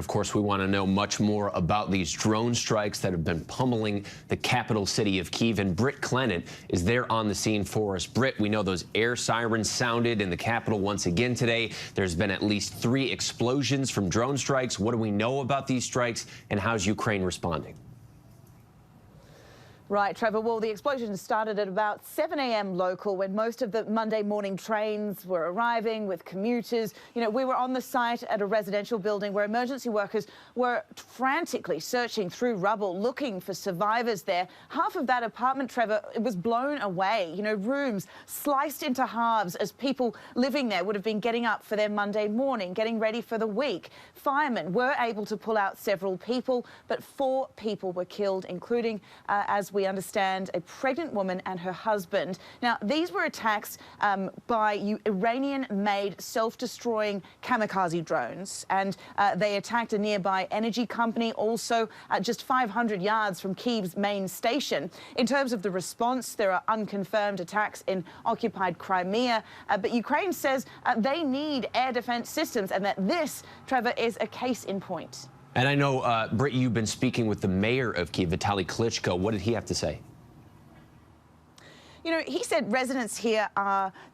Of course, we want to know much more about these drone strikes that have been pummeling the capital city of Kyiv. And Britt Clennon is there on the scene for us. Britt, we know those air sirens sounded in the capital once again today. There's been at least 3 explosions from drone strikes. What do we know about these strikes, and how's Ukraine responding? Right, Trevor. Well, the explosion started at about 7 a.m. local when most of the Monday morning trains were arriving with commuters. You know, we were on the site at a residential building where emergency workers were frantically searching through rubble, looking for survivors there. Half of that apartment, Trevor, it was blown away. You know, rooms sliced into halves as people living there would have been getting up for their Monday morning, getting ready for the week. Firemen were able to pull out several people, but 4 people were killed, including, as we understand, a pregnant woman and her husband. Now, these were attacks by Iranian-made self-destroying kamikaze drones, and they attacked a nearby energy company, also just 500 yards from Kyiv's main station. In terms of the response, there are unconfirmed attacks in occupied Crimea, but Ukraine says they need air defense systems, and that this, Trevor, is a case in point. And I know, Britt, you've been speaking with the mayor of Kyiv, Vitaly Klitschko. What did he have to say? You know, he said residents here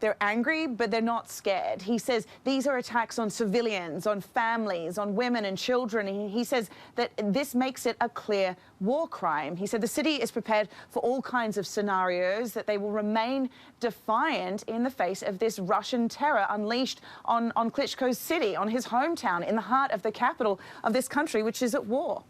they're angry, but they're not scared. He says these are attacks on civilians, on families, on women and children. He says that this makes it a clear war crime. He said the city is prepared for all kinds of scenarios, that they will remain defiant in the face of this Russian terror unleashed on Klitschko's city, on his hometown, in the heart of the capital of this country, which is at war.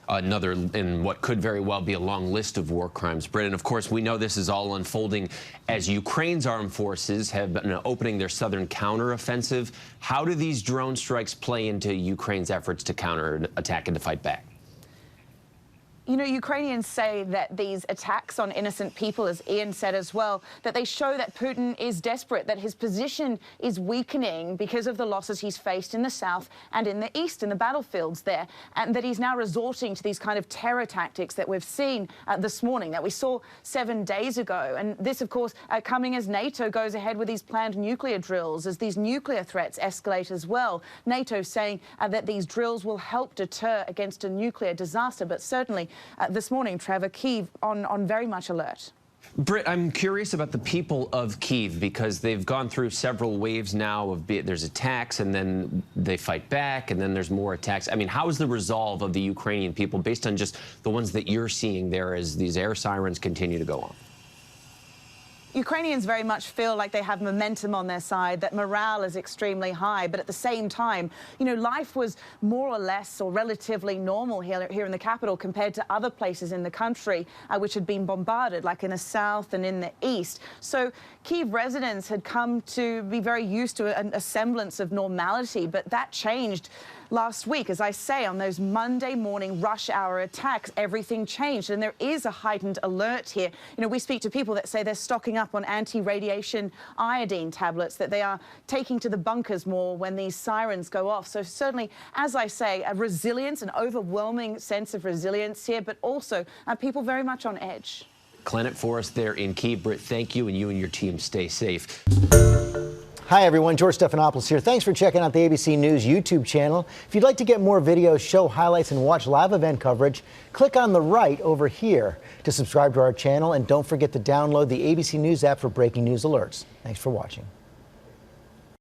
Another in what could very well be a long list of war crimes, Britt. And of course, we know this is all unfolding as Ukraine's armed forces have been opening their southern counteroffensive. How do these drone strikes play into Ukraine's efforts to counterattack and to fight back? You know, Ukrainians say that these attacks on innocent people, as Ian said as well, that they show that Putin is desperate, that his position is weakening because of the losses he's faced in the south and in the east, in the battlefields there, and that he's now resorting to these kind of terror tactics that we've seen this morning, that we saw 7 days ago. And this, of course, coming as NATO goes ahead with these planned nuclear drills, as these nuclear threats escalate as well. NATO saying that these drills will help deter against a nuclear disaster, but certainly this morning, Trevor, Kyiv on very much alert. Britt, I'm curious about the people of Kyiv, because they've gone through several waves now of there's attacks, and then they fight back, and then there's more attacks. I mean, how is the resolve of the Ukrainian people based on just the ones that you're seeing there as these air sirens continue to go on? Ukrainians very much feel like they have momentum on their side, that morale is extremely high. But at the same time, you know, life was more or less or relatively normal here in the capital compared to other places in the country which had been bombarded, like in the south and in the east. So Kyiv residents had come to be very used to a semblance of normality, but that changed last week. As I say, on those Monday morning rush hour attacks, everything changed, and there is a heightened alert here. You know, we speak to people that say they're stocking up on anti-radiation iodine tablets, that they are taking to the bunkers more when these sirens go off. So certainly, as I say, a resilience, an overwhelming sense of resilience here, but also people very much on edge. Clennon for us there in Kyiv. Britt, thank you, and you and your team stay safe. Hi, everyone. George Stephanopoulos here. Thanks for checking out the ABC News YouTube channel. If you'd like to get more videos, show highlights, and watch live event coverage, click on the right over here to subscribe to our channel. And don't forget to download the ABC News app for breaking news alerts. Thanks for watching.